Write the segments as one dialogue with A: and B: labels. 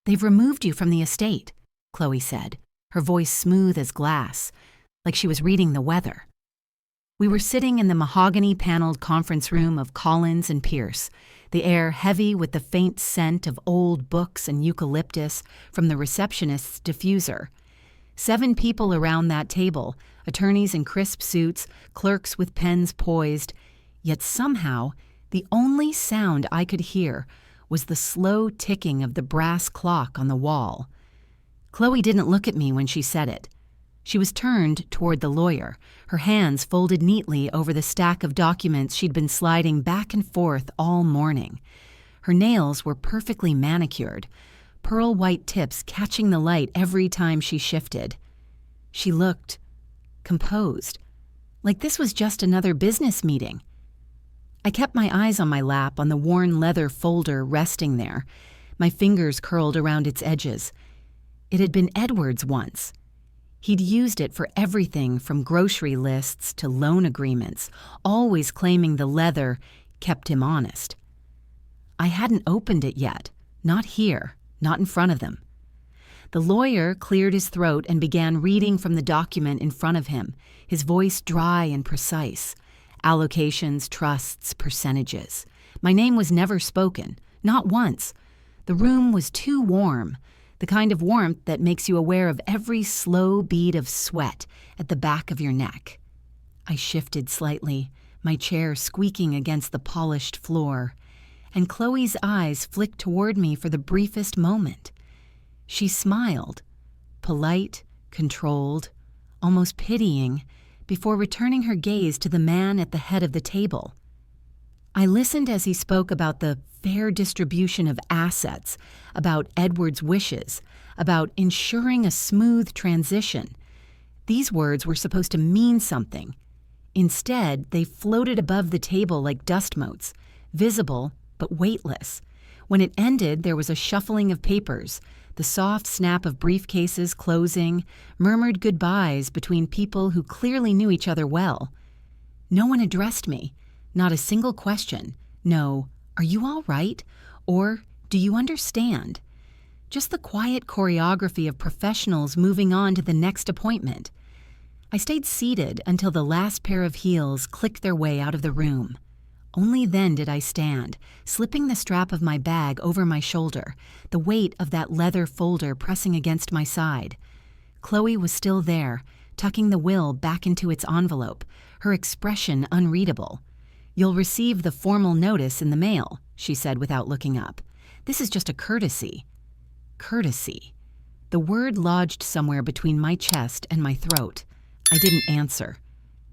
A: "They've removed you from the estate," Chloe said, her voice smooth as glass, like she was reading the weather. We were sitting in the mahogany-paneled conference room of Collins and Pierce, the air heavy with the faint scent of old books and eucalyptus from the receptionist's diffuser. 7 people around that table, attorneys in crisp suits, clerks with pens poised, yet somehow the only sound I could hear was the slow ticking of the brass clock on the wall. Chloe didn't look at me when she said it. She was turned toward the lawyer, her hands folded neatly over the stack of documents she'd been sliding back and forth all morning. Her nails were perfectly manicured, pearl-white tips catching the light every time she shifted. She looked composed, like this was just another business meeting. I kept my eyes on my lap on the worn leather folder resting there, my fingers curled around its edges. It had been Edward's once. He'd used it for everything from grocery lists to loan agreements, always claiming the leather kept him honest. I hadn't opened it yet, not here, not in front of them. The lawyer cleared his throat and began reading from the document in front of him, his voice dry and precise. Allocations, trusts, percentages. My name was never spoken, not once. The room was too warm, the kind of warmth that makes you aware of every slow bead of sweat at the back of your neck. I shifted slightly, my chair squeaking against the polished floor, and Chloe's eyes flicked toward me for the briefest moment. She smiled, polite, controlled, almost pitying, before returning her gaze to the man at the head of the table. I listened as he spoke about the fair distribution of assets, about Edward's wishes, about ensuring a smooth transition. These words were supposed to mean something. Instead, they floated above the table like dust motes, visible but weightless. When it ended, there was a shuffling of papers, the soft snap of briefcases closing, murmured goodbyes between people who clearly knew each other well. No one addressed me, not a single question. No, "Are you all right?" or "Do you understand?" Just the quiet choreography of professionals moving on to the next appointment. I stayed seated until the last pair of heels clicked their way out of the room. Only then did I stand, slipping the strap of my bag over my shoulder, the weight of that leather folder pressing against my side. Chloe was still there, tucking the will back into its envelope, her expression unreadable. "You'll receive the formal notice in the mail," she said without looking up. "This is just a courtesy." Courtesy. The word lodged somewhere between my chest and my throat. I didn't answer.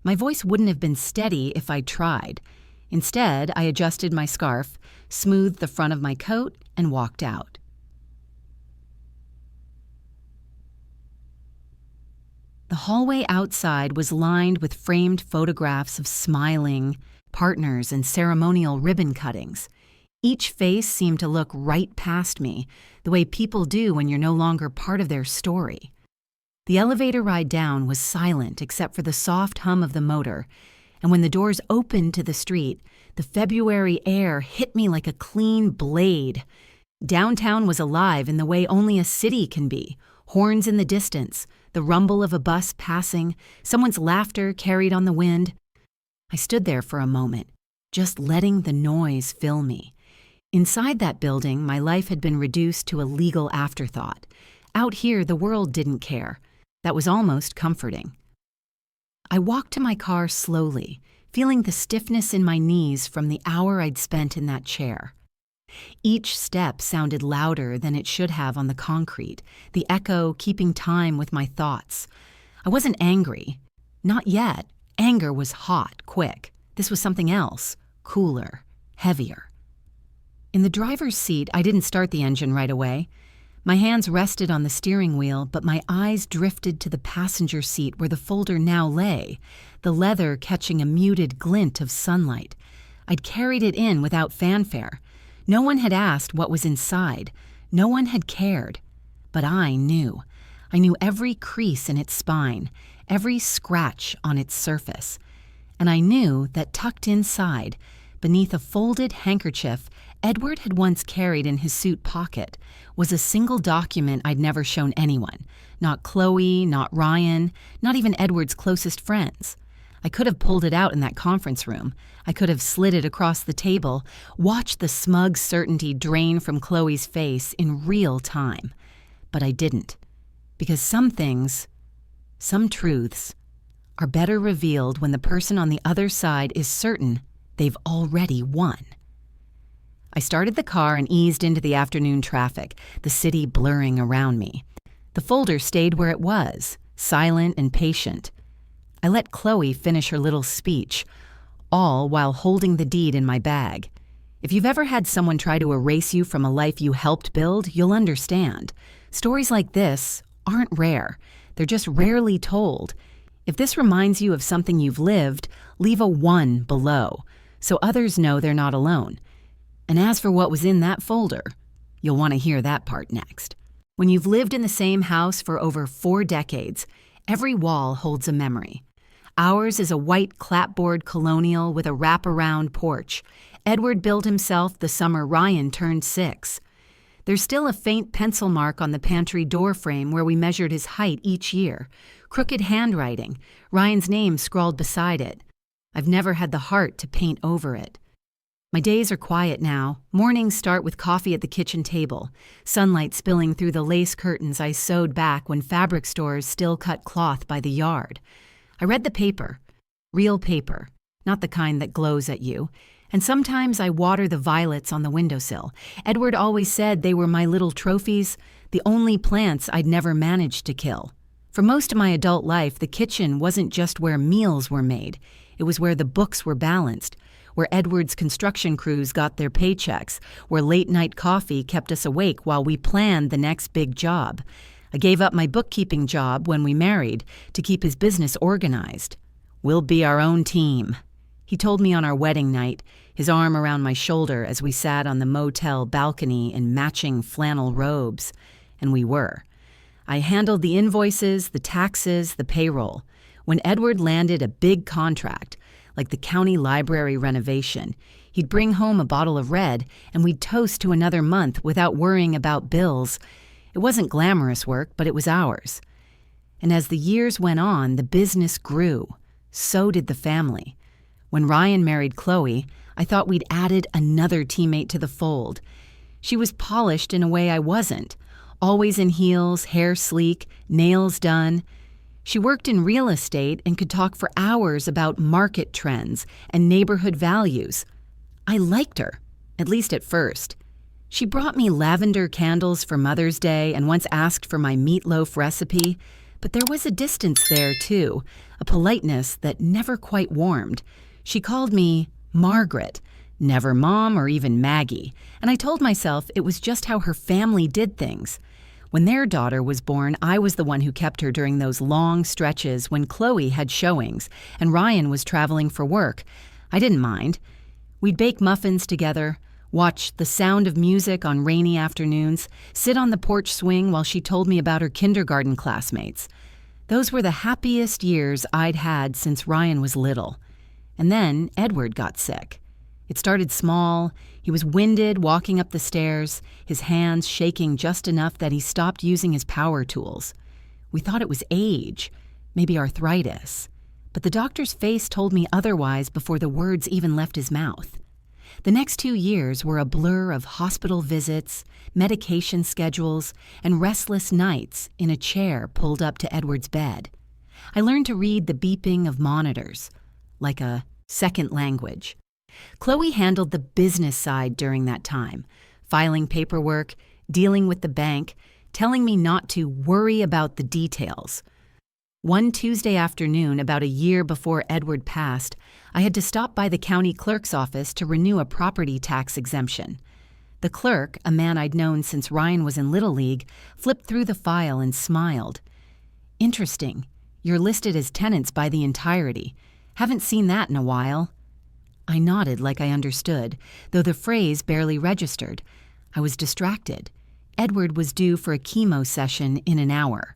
A: My voice wouldn't have been steady if I'd tried. Instead, I adjusted my scarf, smoothed the front of my coat, and walked out. The hallway outside was lined with framed photographs of smiling partners and ceremonial ribbon cuttings. Each face seemed to look right past me, the way people do when you're no longer part of their story. The elevator ride down was silent except for the soft hum of the motor, and when the doors opened to the street, the February air hit me like a clean blade. Downtown was alive in the way only a city can be. Horns in the distance, the rumble of a bus passing, someone's laughter carried on the wind. I stood there for a moment, just letting the noise fill me. Inside that building, my life had been reduced to a legal afterthought. Out here, the world didn't care. That was almost comforting. I walked to my car slowly, feeling the stiffness in my knees from the hour I'd spent in that chair. Each step sounded louder than it should have on the concrete, the echo keeping time with my thoughts. I wasn't angry. Not yet. Anger was hot, quick. This was something else, cooler, heavier. In the driver's seat, I didn't start the engine right away. My hands rested on the steering wheel, but my eyes drifted to the passenger seat where the folder now lay, the leather catching a muted glint of sunlight. I'd carried it in without fanfare. No one had asked what was inside. No one had cared. But I knew. I knew every crease in its spine, every scratch on its surface. And I knew that tucked inside, beneath a folded handkerchief Edward had once carried in his suit pocket was a single document I'd never shown anyone. Not Chloe, not Ryan, not even Edward's closest friends. I could have pulled it out in that conference room. I could have slid it across the table, watched the smug certainty drain from Chloe's face in real time. But I didn't. Because some things, some truths, are better revealed when the person on the other side is certain they've already won. I started the car and eased into the afternoon traffic, the city blurring around me. The folder stayed where it was, silent and patient. I let Chloe finish her little speech, all while holding the deed in my bag. If you've ever had someone try to erase you from a life you helped build, you'll understand. Stories like this aren't rare. They're just rarely told. If this reminds you of something you've lived, leave a 1 below, so others know they're not alone. And as for what was in that folder, you'll want to hear that part next. When you've lived in the same house for over 4 decades, every wall holds a memory. Ours is a white clapboard colonial with a wraparound porch. Edward built himself the summer Ryan turned 6. There's still a faint pencil mark on the pantry door frame where we measured his height each year. Crooked handwriting, Ryan's name scrawled beside it. I've never had the heart to paint over it. My days are quiet now. Mornings start with coffee at the kitchen table, sunlight spilling through the lace curtains I sewed back when fabric stores still cut cloth by the yard. I read the paper, real paper, not the kind that glows at you, and sometimes I water the violets on the windowsill. Edward always said they were my little trophies, the only plants I'd never managed to kill. For most of my adult life, the kitchen wasn't just where meals were made. It was where the books were balanced, where Edward's construction crews got their paychecks, where late-night coffee kept us awake while we planned the next big job. I gave up my bookkeeping job when we married to keep his business organized. We'll be our own team, he told me on our wedding night, his arm around my shoulder as we sat on the motel balcony in matching flannel robes. And we were. I handled the invoices, the taxes, the payroll. When Edward landed a big contract, like the county library renovation, he'd bring home a bottle of red and we'd toast to another month without worrying about bills. It wasn't glamorous work, but it was ours. And as the years went on, the business grew. So did the family. When Ryan married Chloe, I thought we'd added another teammate to the fold. She was polished in a way I wasn't. Always in heels, hair sleek, nails done. She worked in real estate and could talk for hours about market trends and neighborhood values. I liked her, at least at first. She brought me lavender candles for Mother's Day and once asked for my meatloaf recipe, but there was a distance there too, a politeness that never quite warmed. She called me Margaret, never Mom or even Maggie, and I told myself it was just how her family did things. When their daughter was born, I was the one who kept her during those long stretches when Chloe had showings and Ryan was traveling for work. I didn't mind. We'd bake muffins together, watch The Sound of Music on rainy afternoons, sit on the porch swing while she told me about her kindergarten classmates. Those were the happiest years I'd had since Ryan was little. And then Edward got sick. It started small. He was winded walking up the stairs, his hands shaking just enough that he stopped using his power tools. We thought it was age, maybe arthritis. But the doctor's face told me otherwise before the words even left his mouth. The next 2 years were a blur of hospital visits, medication schedules, and restless nights in a chair pulled up to Edward's bed. I learned to read the beeping of monitors, like a second language. Chloe handled the business side during that time, filing paperwork, dealing with the bank, telling me not to worry about the details. One Tuesday afternoon, about a year before Edward passed, I had to stop by the county clerk's office to renew a property tax exemption. The clerk, a man I'd known since Ryan was in Little League, flipped through the file and smiled. "Interesting. You're listed as tenants by the entirety. Haven't seen that in a while." I nodded like I understood, though the phrase barely registered. I was distracted. Edward was due for a chemo session in an hour.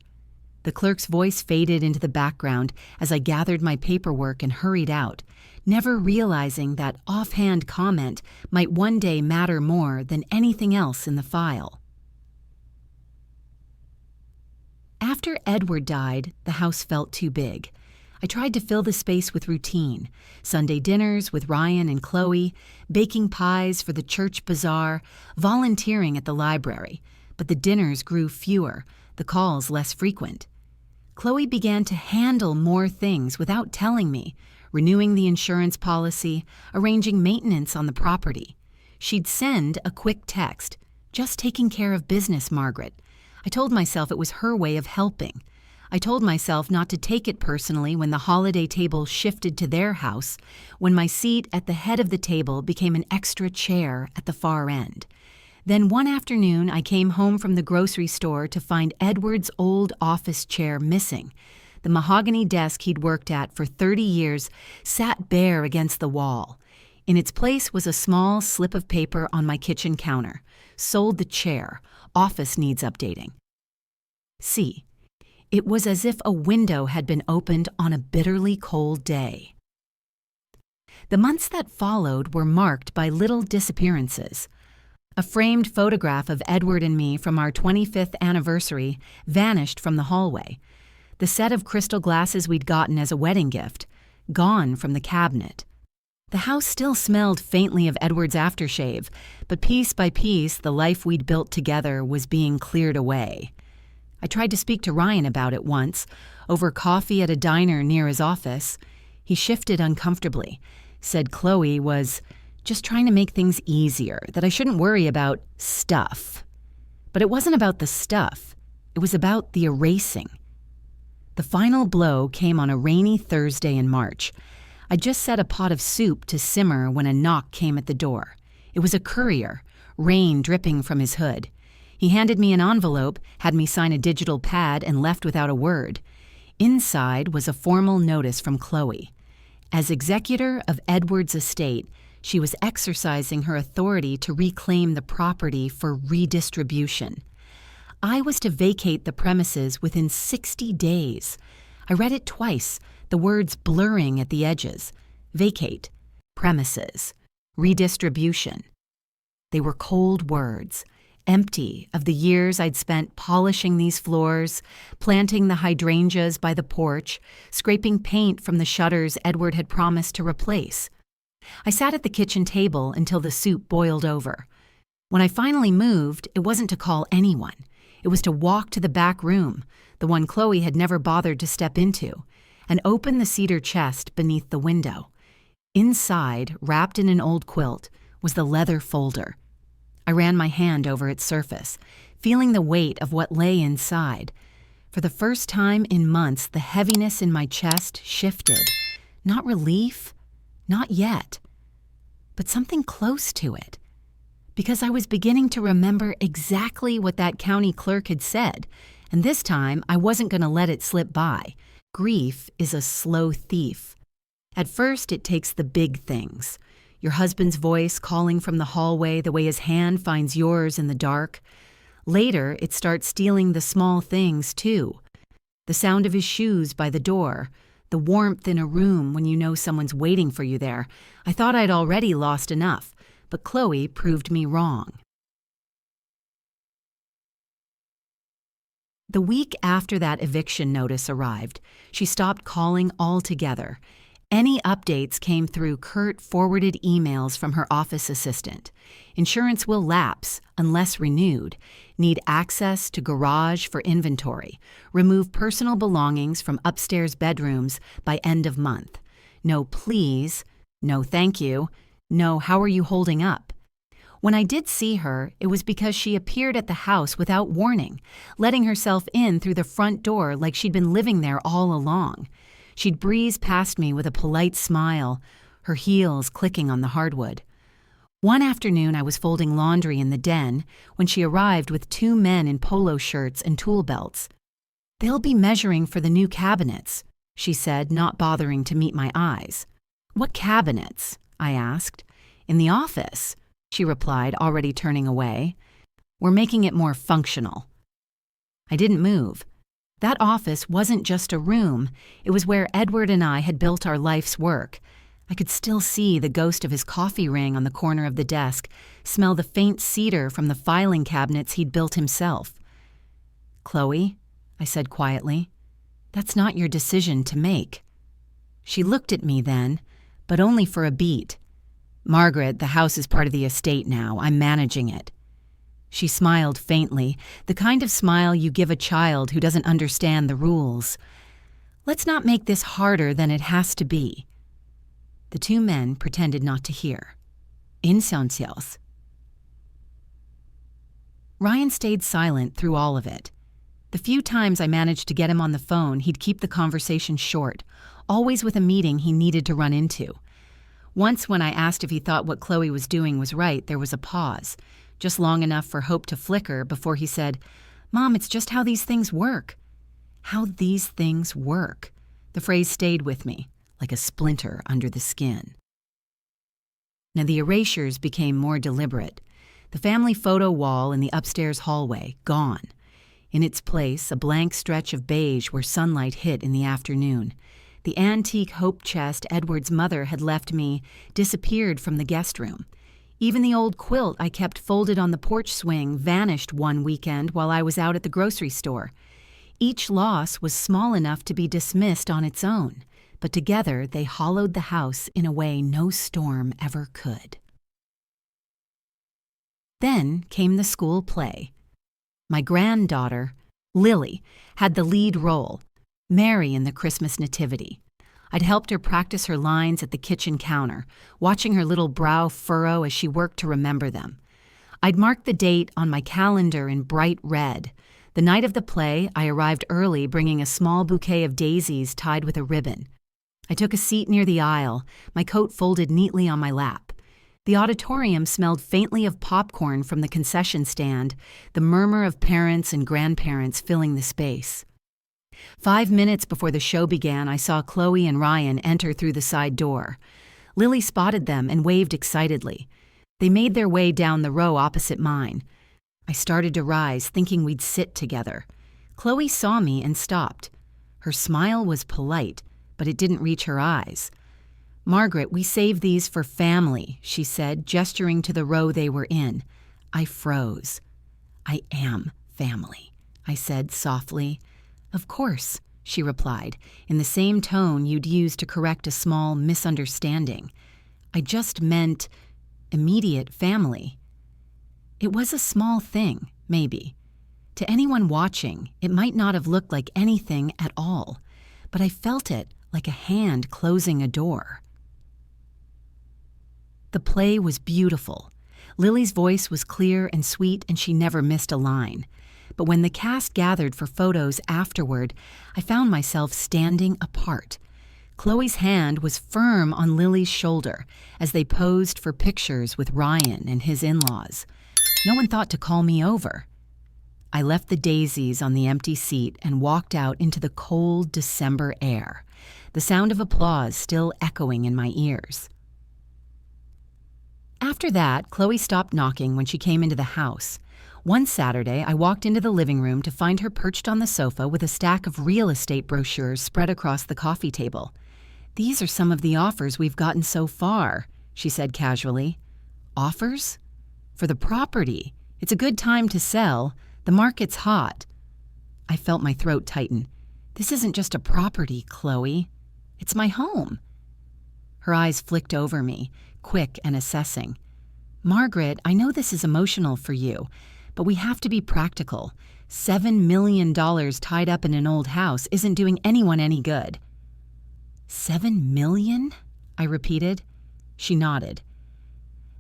A: The clerk's voice faded into the background as I gathered my paperwork and hurried out, never realizing that offhand comment might one day matter more than anything else in the file. After Edward died, the house felt too big. I tried to fill the space with routine: Sunday dinners with Ryan and Chloe, baking pies for the church bazaar, volunteering at the library. But the dinners grew fewer, the calls less frequent. Chloe began to handle more things without telling me, renewing the insurance policy, arranging maintenance on the property. She'd send a quick text, "Just taking care of business, Margaret." I told myself it was her way of helping. I told myself not to take it personally when the holiday table shifted to their house, when my seat at the head of the table became an extra chair at the far end. Then one afternoon, I came home from the grocery store to find Edward's old office chair missing. The mahogany desk he'd worked at for 30 years sat bare against the wall. In its place was a small slip of paper on my kitchen counter. "Sold the chair. Office needs updating." See, it was as if a window had been opened on a bitterly cold day. The months that followed were marked by little disappearances. A framed photograph of Edward and me from our 25th anniversary vanished from the hallway. The set of crystal glasses we'd gotten as a wedding gift, gone from the cabinet. The house still smelled faintly of Edward's aftershave, but piece by piece the life we'd built together was being cleared away. I tried to speak to Ryan about it once, over coffee at a diner near his office. He shifted uncomfortably, said Chloe was just trying to make things easier, that I shouldn't worry about stuff. But it wasn't about the stuff. It was about the erasing. The final blow came on a rainy Thursday in March. I just set a pot of soup to simmer when a knock came at the door. It was a courier, rain dripping from his hood. He handed me an envelope, had me sign a digital pad, and left without a word. Inside was a formal notice from Chloe. As executor of Edward's estate, she was exercising her authority to reclaim the property for redistribution. I was to vacate the premises within 60 days. I read it twice, the words blurring at the edges. Vacate, premises, redistribution. They were cold words, empty of the years I'd spent polishing these floors, planting the hydrangeas by the porch, scraping paint from the shutters Edward had promised to replace. I sat at the kitchen table until the soup boiled over. When I finally moved, it wasn't to call anyone. It was to walk to the back room, the one Chloe had never bothered to step into, and open the cedar chest beneath the window. Inside, wrapped in an old quilt, was the leather folder. I ran my hand over its surface, feeling the weight of what lay inside. For the first time in months, the heaviness in my chest shifted. Not relief, not yet, but something close to it. Because I was beginning to remember exactly what that county clerk had said, and this time I wasn't going to let it slip by. Grief is a slow thief. At first, it takes the big things. Your husband's voice calling from the hallway the way his hand finds yours in the dark. Later, it starts stealing the small things, too. The sound of his shoes by the door, the warmth in a room when you know someone's waiting for you there. I thought I'd already lost enough, but Chloe proved me wrong. The week after that eviction notice arrived, she stopped calling altogether. Any updates came through curt forwarded emails from her office assistant. Insurance will lapse unless renewed. Need access to garage for inventory. Remove personal belongings from upstairs bedrooms by end of month. No please. No thank you. No how are you holding up? When I did see her, it was because she appeared at the house without warning, letting herself in through the front door like she'd been living there all along. She'd breeze past me with a polite smile, her heels clicking on the hardwood. One afternoon, I was folding laundry in the den when she arrived with two men in polo shirts and tool belts. "They'll be measuring for the new cabinets," she said, not bothering to meet my eyes. "What cabinets?" I asked. "In the office," she replied, already turning away. "We're making it more functional." I didn't move. That office wasn't just a room, it was where Edward and I had built our life's work. I could still see the ghost of his coffee ring on the corner of the desk, smell the faint cedar from the filing cabinets he'd built himself. "Chloe," I said quietly, "that's not your decision to make." She looked at me then, but only for a beat. "Margaret, the house is part of the estate now. I'm managing it." She smiled faintly, the kind of smile you give a child who doesn't understand the rules. "Let's not make this harder than it has to be." The two men pretended not to hear. In silence. Ryan stayed silent through all of it. The few times I managed to get him on the phone, he'd keep the conversation short, always with a meeting he needed to run into. Once when I asked if he thought what Chloe was doing was right, there was a pause, just long enough for hope to flicker before he said, "Mom, it's just how these things work." How these things work. The phrase stayed with me, like a splinter under the skin. Now the erasures became more deliberate. The family photo wall in the upstairs hallway, gone. In its place, a blank stretch of beige where sunlight hit in the afternoon. The antique hope chest Edward's mother had left me disappeared from the guest room. Even the old quilt I kept folded on the porch swing vanished one weekend while I was out at the grocery store. Each loss was small enough to be dismissed on its own, but together they hollowed the house in a way no storm ever could. Then came the school play. My granddaughter, Lily, had the lead role, Mary in the Christmas Nativity. I'd helped her practice her lines at the kitchen counter, watching her little brow furrow as she worked to remember them. I'd marked the date on my calendar in bright red. The night of the play, I arrived early bringing a small bouquet of daisies tied with a ribbon. I took a seat near the aisle, my coat folded neatly on my lap. The auditorium smelled faintly of popcorn from the concession stand, the murmur of parents and grandparents filling the space. 5 minutes before the show began, I saw Chloe and Ryan enter through the side door. Lily spotted them and waved excitedly. They made their way down the row opposite mine. I started to rise, thinking we'd sit together. Chloe saw me and stopped. Her smile was polite, but it didn't reach her eyes. "Margaret, we saved these for family," she said, gesturing to the row they were in. I froze. "I am family," I said softly. "Of course," she replied, in the same tone you'd use to correct a small misunderstanding. "I just meant immediate family." It was a small thing, maybe. To anyone watching, it might not have looked like anything at all, but I felt it like a hand closing a door. The play was beautiful. Lily's voice was clear and sweet, and she never missed a line. But when the cast gathered for photos afterward, I found myself standing apart. Chloe's hand was firm on Lily's shoulder as they posed for pictures with Ryan and his in-laws. No one thought to call me over. I left the daisies on the empty seat and walked out into the cold December air, the sound of applause still echoing in my ears. After that, Chloe stopped knocking when she came into the house. One Saturday, I walked into the living room to find her perched on the sofa with a stack of real estate brochures spread across the coffee table. "These are some of the offers we've gotten so far," she said casually. "Offers? For the property. It's a good time to sell. The market's hot." I felt my throat tighten. "This isn't just a property, Chloe. It's my home." Her eyes flicked over me, quick and assessing. "Margaret, I know this is emotional for you, but we have to be practical. $7 million tied up in an old house isn't doing anyone any good." $7 million? I repeated. She nodded.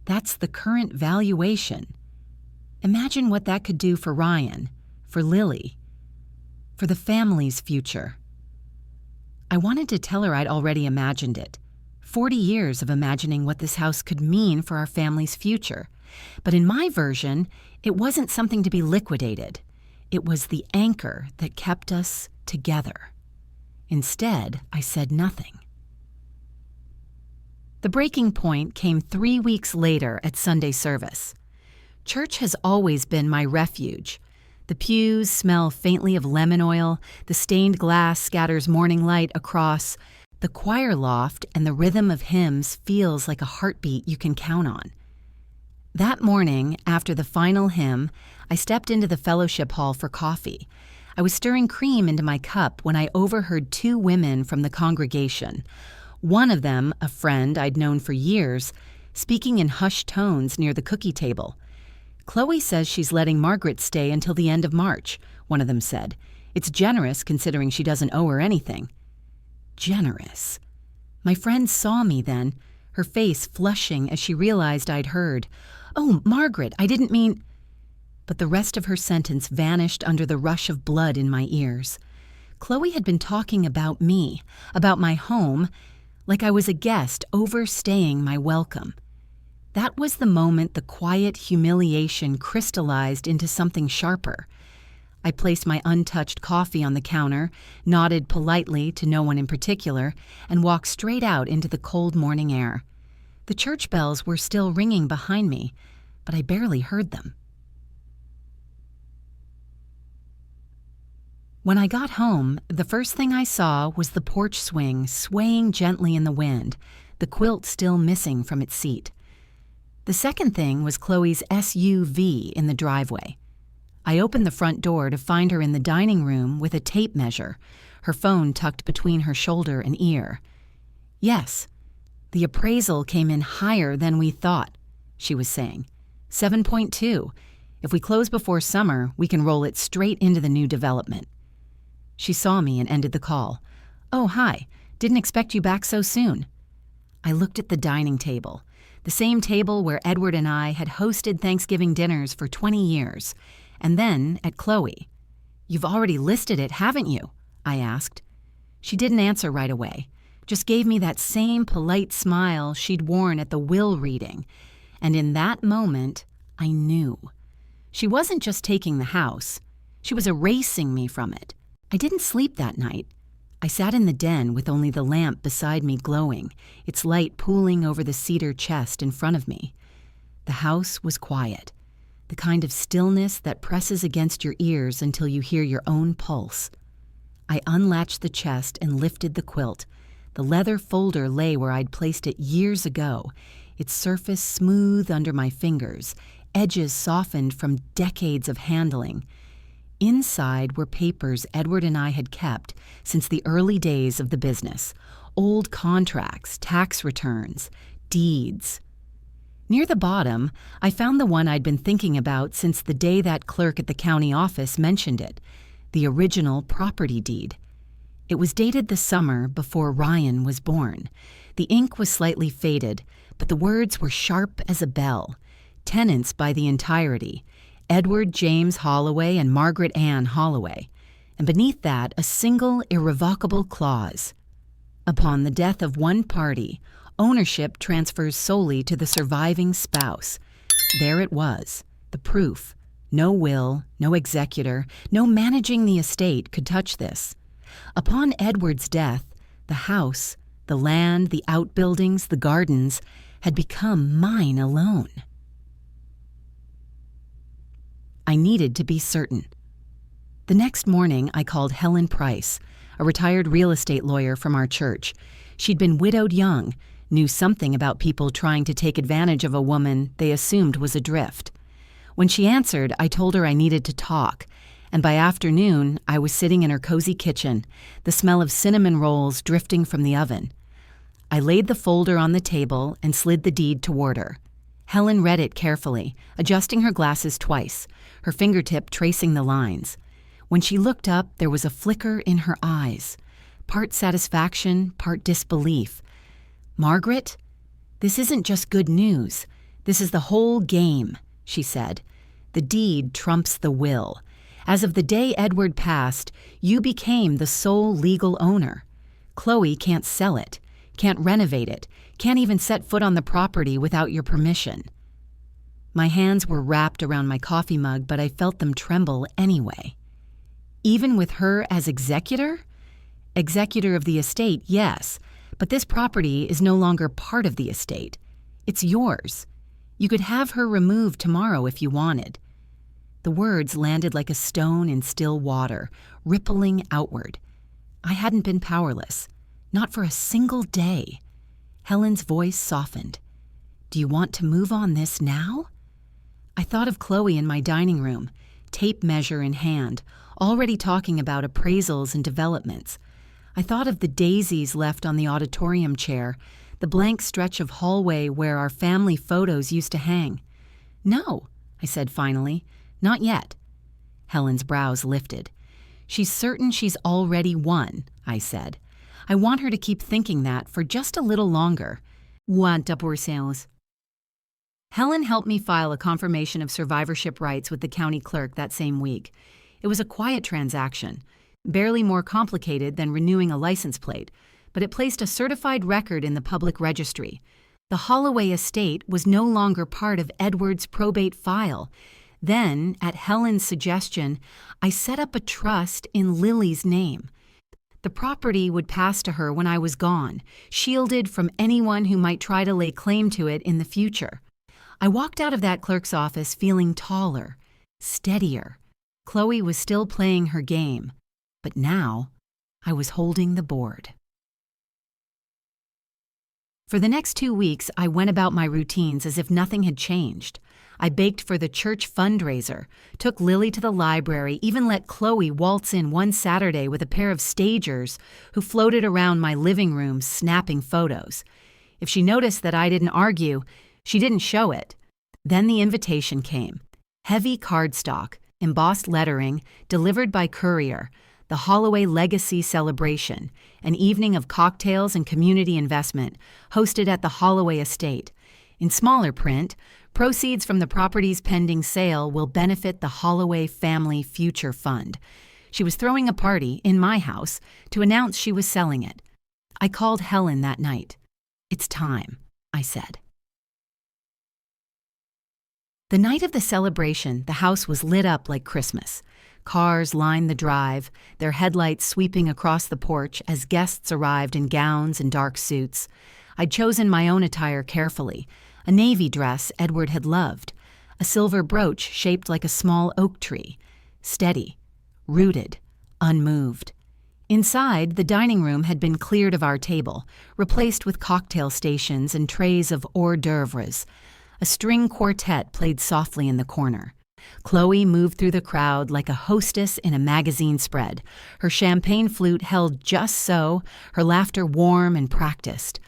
A: "That's the current valuation. Imagine what that could do for Ryan, for Lily, for the family's future." I wanted to tell her I'd already imagined it. 40 years of imagining what this house could mean for our family's future. But in my version, it wasn't something to be liquidated. It was the anchor that kept us together. Instead, I said nothing. The breaking point came 3 weeks later at Sunday service. Church has always been my refuge. The pews smell faintly of lemon oil, the stained glass scatters morning light across. The choir loft and the rhythm of hymns feels like a heartbeat you can count on. That morning, after the final hymn, I stepped into the fellowship hall for coffee. I was stirring cream into my cup when I overheard two women from the congregation. One of them, a friend I'd known for years, speaking in hushed tones near the cookie table. "Chloe says she's letting Margaret stay until the end of March," one of them said. "It's generous considering she doesn't owe her anything." Generous. My friend saw me then, her face flushing as she realized I'd heard. "Oh, Margaret, I didn't mean—" But the rest of her sentence vanished under the rush of blood in my ears. Chloe had been talking about me, about my home, like I was a guest overstaying my welcome. That was the moment the quiet humiliation crystallized into something sharper. I placed my untouched coffee on the counter, nodded politely to no one in particular, and walked straight out into the cold morning air. The church bells were still ringing behind me, but I barely heard them. When I got home, the first thing I saw was the porch swing swaying gently in the wind, the quilt still missing from its seat. The second thing was Chloe's SUV in the driveway. I opened the front door to find her in the dining room with a tape measure, her phone tucked between her shoulder and ear. "Yes, the appraisal came in higher than we thought," she was saying. 7.2. If we close before summer, we can roll it straight into the new development. She saw me and ended the call. "Oh, hi. Didn't expect you back so soon." I looked at the dining table, the same table where Edward and I had hosted Thanksgiving dinners for 20 years, and then at Chloe. "You've already listed it, haven't you?" I asked. She didn't answer right away, just gave me that same polite smile she'd worn at the will reading, and in that moment, I knew. She wasn't just taking the house. She was erasing me from it. I didn't sleep that night. I sat in the den with only the lamp beside me glowing, its light pooling over the cedar chest in front of me. The house was quiet, the kind of stillness that presses against your ears until you hear your own pulse. I unlatched the chest and lifted the quilt. The leather folder lay where I'd placed it years ago, its surface smooth under my fingers, edges softened from decades of handling. Inside were papers Edward and I had kept since the early days of the business, old contracts, tax returns, deeds. Near the bottom, I found the one I'd been thinking about since the day that clerk at the county office mentioned it, the original property deed. It was dated the summer before Ryan was born. The ink was slightly faded, but the words were sharp as a bell. Tenants by the entirety, Edward James Holloway and Margaret Ann Holloway, and beneath that a single irrevocable clause. Upon the death of one party, ownership transfers solely to the surviving spouse. There it was, the proof. No will, no executor, no managing the estate could touch this. Upon Edward's death, the house, the land, the outbuildings, the gardens had become mine alone. I needed to be certain. The next morning, I called Helen Price, a retired real estate lawyer from our church. She'd been widowed young, knew something about people trying to take advantage of a woman they assumed was adrift. When she answered, I told her I needed to talk, and by afternoon, I was sitting in her cozy kitchen, the smell of cinnamon rolls drifting from the oven. I laid the folder on the table and slid the deed toward her. Helen read it carefully, adjusting her glasses twice, her fingertip tracing the lines. When she looked up, there was a flicker in her eyes, part satisfaction, part disbelief. "Margaret, this isn't just good news. This is the whole game," she said. "The deed trumps the will. As of the day Edward passed, you became the sole legal owner. Chloe can't sell it, can't renovate it, can't even set foot on the property without your permission." My hands were wrapped around my coffee mug, but I felt them tremble anyway. Even with her as executor? Executor of the estate, yes, but this property is no longer part of the estate. It's yours. You could have her removed tomorrow if you wanted. The words landed like a stone in still water, rippling outward. I hadn't been powerless, not for a single day. Helen's voice softened. "Do you want to move on this now?" I thought of Chloe in my dining room, tape measure in hand, already talking about appraisals and developments. I thought of the daisies left on the auditorium chair, the blank stretch of hallway where our family photos used to hang. "No," I said finally, "not yet." Helen's brows lifted. "She's certain she's already won," I said. "I want her to keep thinking that for just a little longer." Helen helped me file a confirmation of survivorship rights with the county clerk that same week. It was a quiet transaction, barely more complicated than renewing a license plate, but it placed a certified record in the public registry. The Holloway estate was no longer part of Edward's probate file. Then, at Helen's suggestion, I set up a trust in Lily's name. The property would pass to her when I was gone, shielded from anyone who might try to lay claim to it in the future. I walked out of that clerk's office feeling taller, steadier. Chloe was still playing her game, but now I was holding the board. For the next 2 weeks, I went about my routines as if nothing had changed. I baked for the church fundraiser, took Lily to the library, even let Chloe waltz in one Saturday with a pair of stagers who floated around my living room snapping photos. If she noticed that I didn't argue, she didn't show it. Then the invitation came. Heavy cardstock, embossed lettering, delivered by courier, the Holloway Legacy Celebration, an evening of cocktails and community investment, hosted at the Holloway estate. In smaller print, proceeds from the property's pending sale will benefit the Holloway Family Future Fund. She was throwing a party in my house to announce she was selling it. I called Helen that night. "It's time," I said. The night of the celebration, the house was lit up like Christmas. Cars lined the drive, their headlights sweeping across the porch as guests arrived in gowns and dark suits. I'd chosen my own attire carefully, a navy dress Edward had loved, a silver brooch shaped like a small oak tree, steady, rooted, unmoved. Inside, the dining room had been cleared of our table, replaced with cocktail stations and trays of hors d'oeuvres. A string quartet played softly in the corner. Chloe moved through the crowd like a hostess in a magazine spread, her champagne flute held just so, her laughter warm and practiced.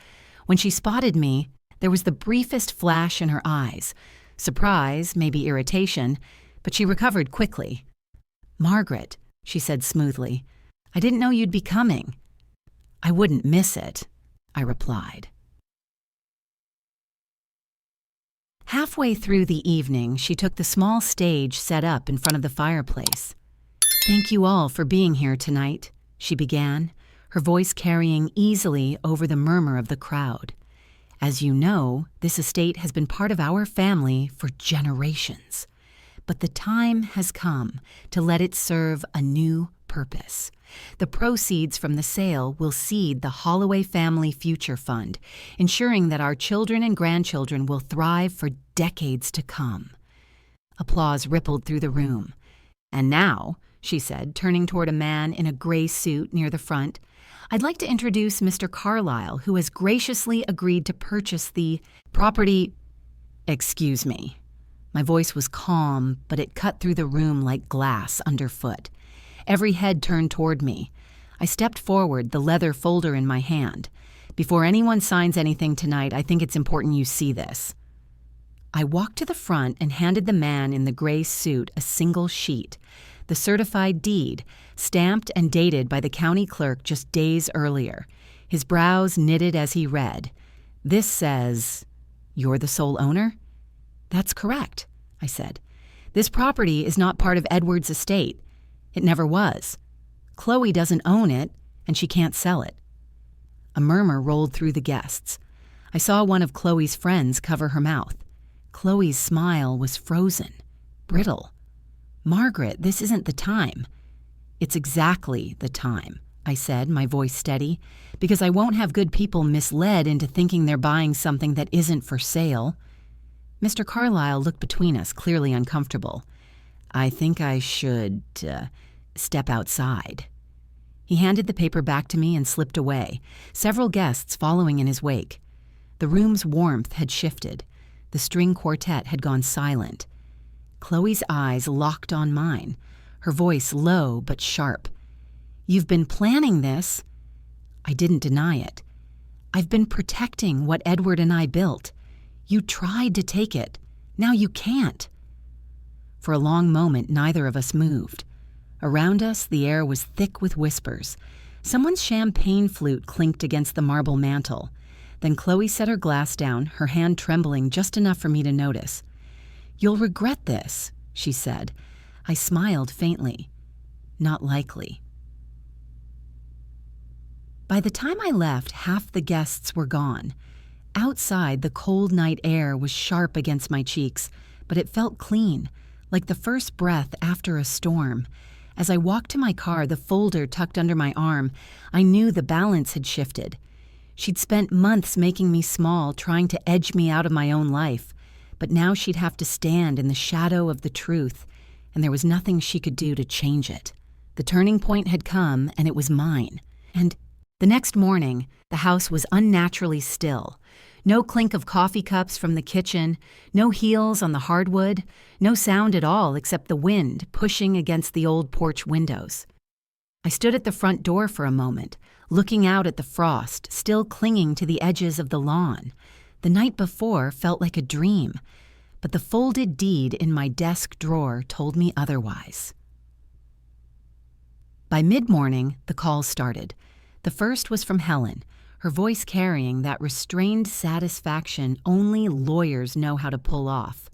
A: When she spotted me, there was the briefest flash in her eyes. Surprise, maybe irritation, but she recovered quickly. "Margaret," she said smoothly, "I didn't know you'd be coming." "I wouldn't miss it," I replied. Halfway through the evening, she took the small stage set up in front of the fireplace. "Thank you all for being here tonight," she began, her voice carrying easily over the murmur of the crowd. "As you know, this estate has been part of our family for generations. But the time has come to let it serve a new purpose. The proceeds from the sale will seed the Holloway Family Future Fund, ensuring that our children and grandchildren will thrive for decades to come." Applause rippled through the room. "And now," she said, turning toward a man in a gray suit near the front, "I'd like to introduce Mr. Carlyle, who has graciously agreed to purchase the property—" "Excuse me." My voice was calm, but it cut through the room like glass underfoot. Every head turned toward me. I stepped forward, the leather folder in my hand. "Before anyone signs anything tonight, I think it's important you see this." I walked to the front and handed the man in the gray suit a single sheet, the certified deed, stamped and dated by the county clerk just days earlier. His brows knitted as he read. "This says, 'You're the sole owner?'" "That's correct," I said. "This property is not part of Edward's estate. It never was. Chloe doesn't own it, and she can't sell it." A murmur rolled through the guests. I saw one of Chloe's friends cover her mouth. Chloe's smile was frozen, brittle. "Margaret, this isn't the time." "It's exactly the time," I said, my voice steady, "because I won't have good people misled into thinking they're buying something that isn't for sale." Mr. Carlyle looked between us, clearly uncomfortable. I think I should step outside. He handed the paper back to me and slipped away, several guests following in his wake. The room's warmth had shifted. The string quartet had gone silent. Chloe's eyes locked on mine, her voice low but sharp. "You've been planning this." I didn't deny it. "I've been protecting what Edward and I built. You tried to take it. Now you can't." For a long moment, neither of us moved. Around us, the air was thick with whispers. Someone's champagne flute clinked against the marble mantel. Then Chloe set her glass down, her hand trembling just enough for me to notice. "You'll regret this," she said. I smiled faintly. Not likely. By the time I left, half the guests were gone. Outside, the cold night air was sharp against my cheeks, but it felt clean, like the first breath after a storm. As I walked to my car, the folder tucked under my arm, I knew the balance had shifted. She'd spent months making me small, trying to edge me out of my own life, but now she'd have to stand in the shadow of the truth, and there was nothing she could do to change it. The turning point had come, and it was mine. And the next morning, the house was unnaturally still. No clink of coffee cups from the kitchen, no heels on the hardwood, no sound at all except the wind pushing against the old porch windows. I stood at the front door for a moment, looking out at the frost, still clinging to the edges of the lawn. The night before felt like a dream, but the folded deed in my desk drawer told me otherwise. By mid-morning, the calls started. The first was from Helen, her voice carrying that restrained satisfaction only lawyers know how to pull off.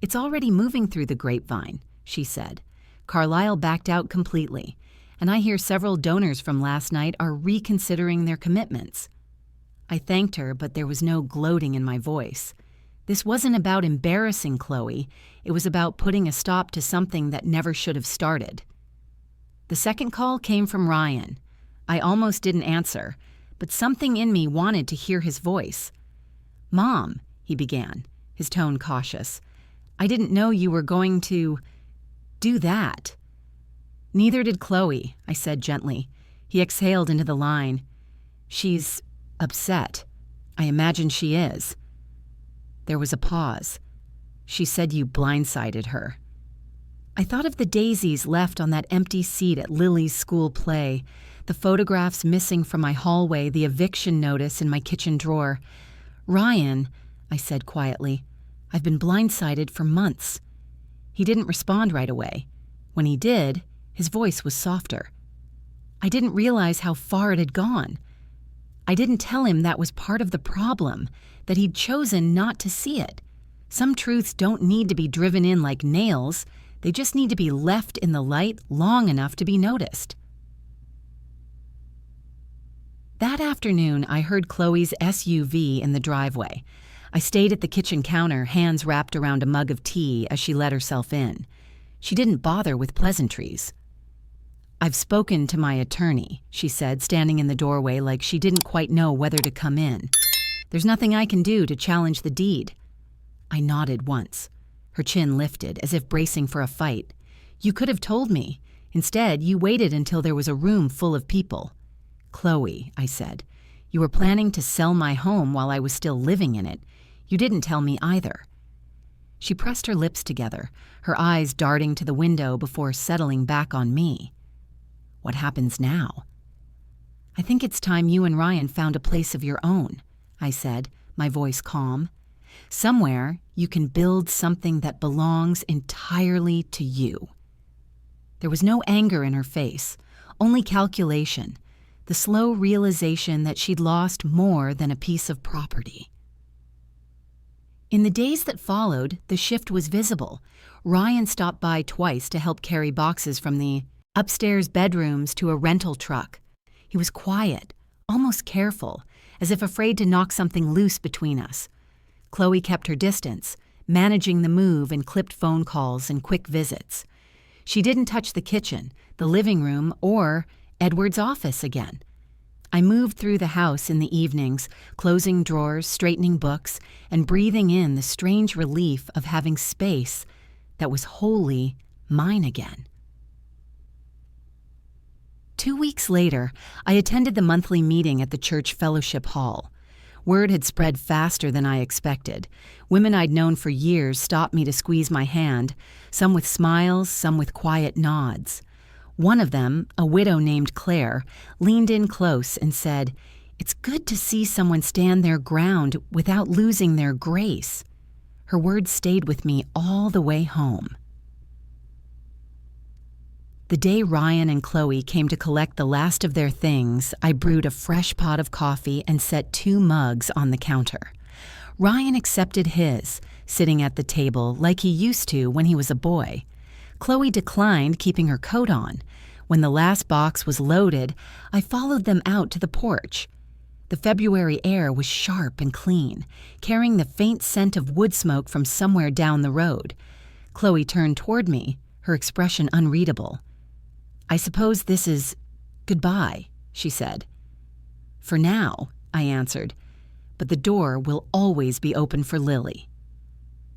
A: "It's already moving through the grapevine," she said. "Carlisle backed out completely, and I hear several donors from last night are reconsidering their commitments." I thanked her, but there was no gloating in my voice. This wasn't about embarrassing Chloe. It was about putting a stop to something that never should have started. The second call came from Ryan. I almost didn't answer, but something in me wanted to hear his voice. "Mom," he began, his tone cautious, "I didn't know you were going to do that." "Neither did Chloe," I said gently. He exhaled into the line. "She's upset. I imagine she is." There was a pause. "She said you blindsided her." I thought of the daisies left on that empty seat at Lily's school play, the photographs missing from my hallway, the eviction notice in my kitchen drawer. "Ryan," I said quietly, "I've been blindsided for months." He didn't respond right away. When he did, his voice was softer. I didn't realize how far it had gone. I didn't tell him that was part of the problem, that he'd chosen not to see it. Some truths don't need to be driven in like nails. They just need to be left in the light long enough to be noticed. That afternoon, I heard Chloe's SUV in the driveway. I stayed at the kitchen counter, hands wrapped around a mug of tea as she let herself in. She didn't bother with pleasantries. "I've spoken to my attorney," she said, standing in the doorway like she didn't quite know whether to come in. "There's nothing I can do to challenge the deed." I nodded once. Her chin lifted, as if bracing for a fight. "You could have told me. Instead, you waited until there was a room full of people." "Chloe," I said, "you were planning to sell my home while I was still living in it. You didn't tell me either." She pressed her lips together, her eyes darting to the window before settling back on me. "What happens now?" "I think it's time you and Ryan found a place of your own," I said, my voice calm. "Somewhere you can build something that belongs entirely to you." There was no anger in her face, only calculation, the slow realization that she'd lost more than a piece of property. In the days that followed, the shift was visible. Ryan stopped by twice to help carry boxes from the upstairs bedrooms to a rental truck. He was quiet, almost careful, as if afraid to knock something loose between us. Chloe kept her distance, managing the move in clipped phone calls and quick visits. She didn't touch the kitchen, the living room, or Edward's office again. I moved through the house in the evenings, closing drawers, straightening books, and breathing in the strange relief of having space, that was wholly mine again. 2 weeks later, I attended the monthly meeting at the church fellowship hall. Word had spread faster than I expected. Women I'd known for years stopped me to squeeze my hand, some with smiles, some with quiet nods. One of them, a widow named Claire, leaned in close and said, "It's good to see someone stand their ground without losing their grace." Her words stayed with me all the way home. The day Ryan and Chloe came to collect the last of their things, I brewed a fresh pot of coffee and set 2 mugs on the counter. Ryan accepted his, sitting at the table like he used to when he was a boy. Chloe declined, keeping her coat on. When the last box was loaded, I followed them out to the porch. The February air was sharp and clean, carrying the faint scent of wood smoke from somewhere down the road. Chloe turned toward me, her expression unreadable. "I suppose this is goodbye," she said. "For now," I answered, "but the door will always be open for Lily."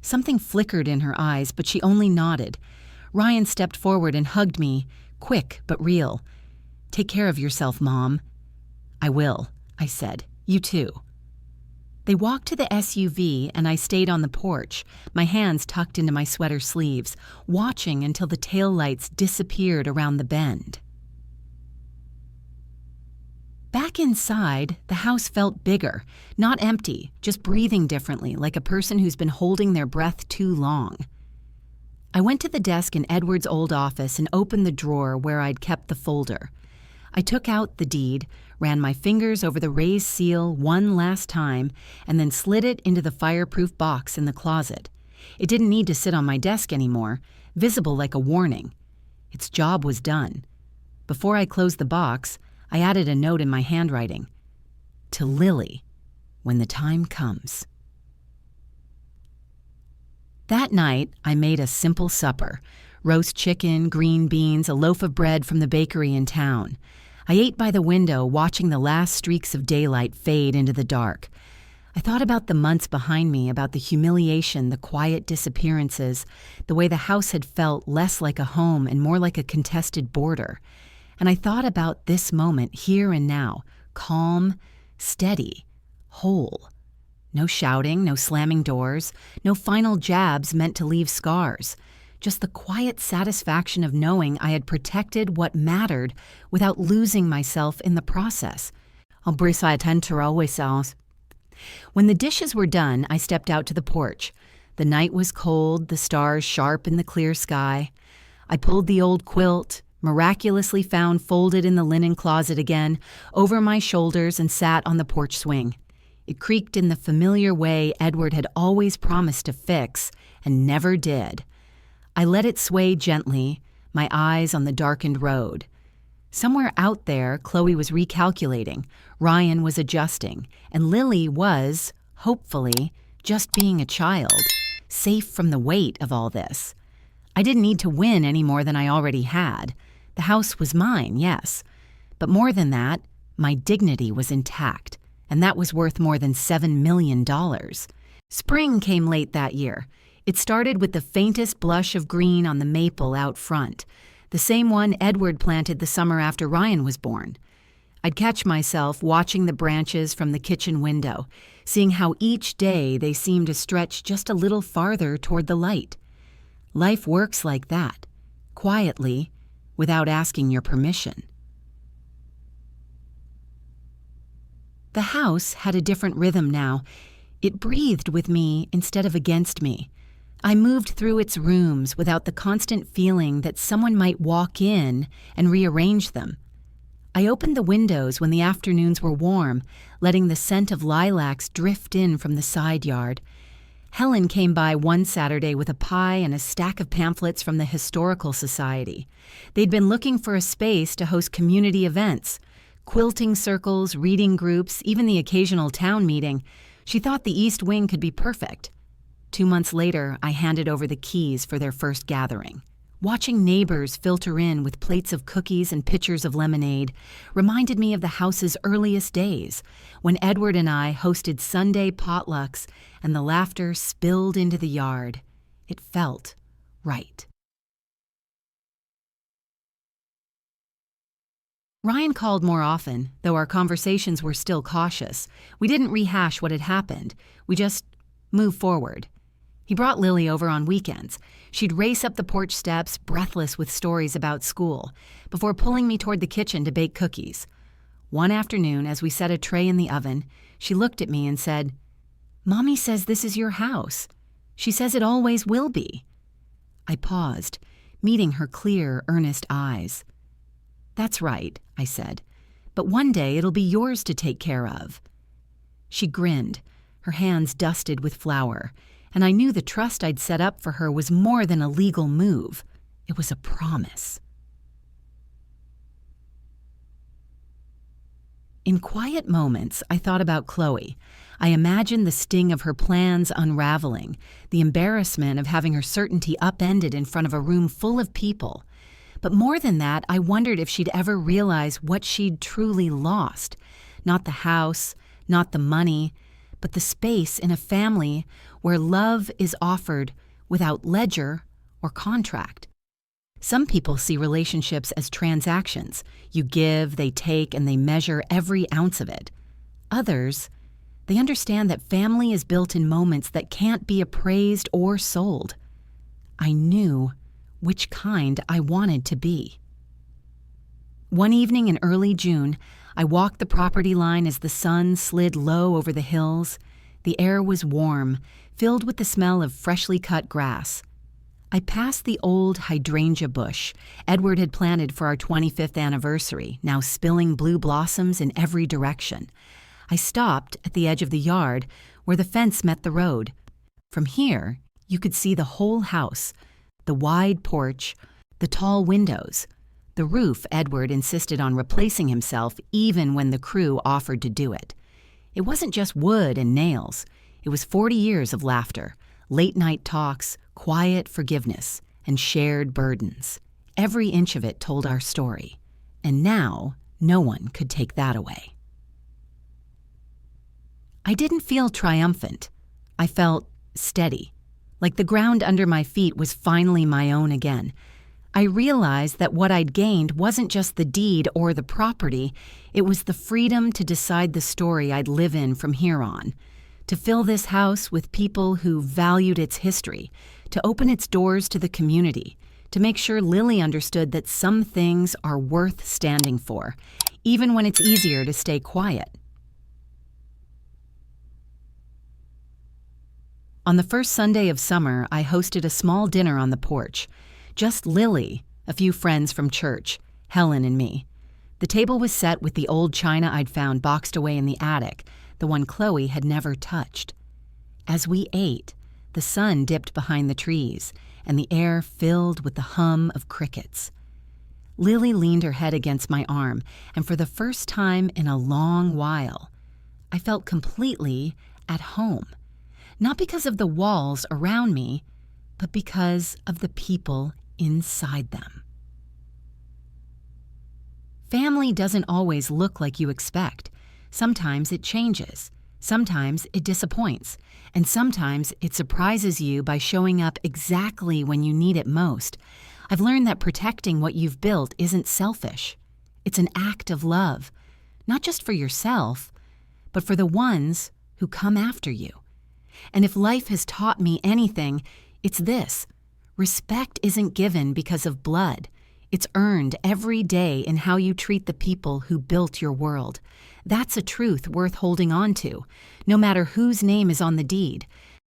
A: Something flickered in her eyes, but she only nodded. Ryan stepped forward and hugged me, quick but real. "Take care of yourself, Mom." "I will," I said. "You too." They walked to the SUV and I stayed on the porch, my hands tucked into my sweater sleeves, watching until the taillights disappeared around the bend. Back inside, the house felt bigger, not empty, just breathing differently, like a person who's been holding their breath too long. I went to the desk in Edward's old office and opened the drawer where I'd kept the folder. I took out the deed, ran my fingers over the raised seal one last time, and then slid it into the fireproof box in the closet. It didn't need to sit on my desk anymore, visible like a warning. Its job was done. Before I closed the box, I added a note in my handwriting. "To Lily, when the time comes." That night, I made a simple supper: roast chicken, green beans, a loaf of bread from the bakery in town. I ate by the window, watching the last streaks of daylight fade into the dark. I thought about the months behind me, about the humiliation, the quiet disappearances, the way the house had felt less like a home and more like a contested border. And I thought about this moment, here and now, calm, steady, whole. No shouting, no slamming doors, no final jabs meant to leave scars. Just the quiet satisfaction of knowing I had protected what mattered without losing myself in the process. I'll brace I attend to always sounds. When the dishes were done, I stepped out to the porch. The night was cold, the stars sharp in the clear sky. I pulled the old quilt, miraculously found folded in the linen closet again, over my shoulders and sat on the porch swing. It creaked in the familiar way Edward had always promised to fix and never did. I let it sway gently, my eyes on the darkened road. Somewhere out there, Chloe was recalculating, Ryan was adjusting, and Lily was, hopefully, just being a child, safe from the weight of all this. I didn't need to win any more than I already had. The house was mine, yes. But more than that, my dignity was intact, and that was worth more than $7 million. Spring came late that year. It started with the faintest blush of green on the maple out front, the same one Edward planted the summer after Ryan was born. I'd catch myself watching the branches from the kitchen window, seeing how each day they seemed to stretch just a little farther toward the light. Life works like that, quietly, without asking your permission. The house had a different rhythm now. It breathed with me instead of against me. I moved through its rooms without the constant feeling that someone might walk in and rearrange them. I opened the windows when the afternoons were warm, letting the scent of lilacs drift in from the side yard. Helen came by one Saturday with a pie and a stack of pamphlets from the Historical Society. They'd been looking for a space to host community events, quilting circles, reading groups, even the occasional town meeting. She thought the East Wing could be perfect. 2 months later, I handed over the keys for their first gathering. Watching neighbors filter in with plates of cookies and pitchers of lemonade reminded me of the house's earliest days, when Edward and I hosted Sunday potlucks and the laughter spilled into the yard. It felt right. Ryan called more often, though our conversations were still cautious. We didn't rehash what had happened. We just moved forward. He brought Lily over on weekends. She'd race up the porch steps, breathless with stories about school, before pulling me toward the kitchen to bake cookies. One afternoon, as we set a tray in the oven, she looked at me and said, "Mommy says this is your house. She says it always will be." I paused, meeting her clear, earnest eyes. "That's right," I said, "but one day it'll be yours to take care of." She grinned, her hands dusted with flour, and I knew the trust I'd set up for her was more than a legal move. It was a promise. In quiet moments, I thought about Chloe. I imagined the sting of her plans unraveling, the embarrassment of having her certainty upended in front of a room full of people. But more than that, I wondered if she'd ever realize what she'd truly lost. Not the house, not the money, but the space in a family where love is offered without ledger or contract. Some people see relationships as transactions. You give, they take, and they measure every ounce of it. Others, they understand that family is built in moments that can't be appraised or sold. I knew which kind I wanted to be. One evening in early June, I walked the property line as the sun slid low over the hills. The air was warm, filled with the smell of freshly cut grass. I passed the old hydrangea bush Edward had planted for our 25th anniversary, now spilling blue blossoms in every direction. I stopped at the edge of the yard where the fence met the road. From here, you could see the whole house, the wide porch, the tall windows. The roof Edward insisted on replacing himself even when the crew offered to do it. It wasn't just wood and nails. It was 40 years of laughter, late-night talks, quiet forgiveness, and shared burdens. Every inch of it told our story. And now, no one could take that away. I didn't feel triumphant. I felt steady, like the ground under my feet was finally my own again. I realized that what I'd gained wasn't just the deed or the property, it was the freedom to decide the story I'd live in from here on, to fill this house with people who valued its history, to open its doors to the community, to make sure Lily understood that some things are worth standing for, even when it's easier to stay quiet. On the first Sunday of summer, I hosted a small dinner on the porch. Just Lily, a few friends from church, Helen and me. The table was set with the old china I'd found boxed away in the attic, the one Chloe had never touched. As we ate, the sun dipped behind the trees, and the air filled with the hum of crickets. Lily leaned her head against my arm, and for the first time in a long while, I felt completely at home. Not because of the walls around me, but because of the people inside them. Family doesn't always look like you expect. Sometimes it changes. Sometimes it disappoints. And sometimes it surprises you by showing up exactly when you need it most. I've learned that protecting what you've built isn't selfish. It's an act of love, not just for yourself, but for the ones who come after you. And if life has taught me anything, it's this. Respect isn't given because of blood. It's earned every day in how you treat the people who built your world. That's a truth worth holding on to, no matter whose name is on the deed,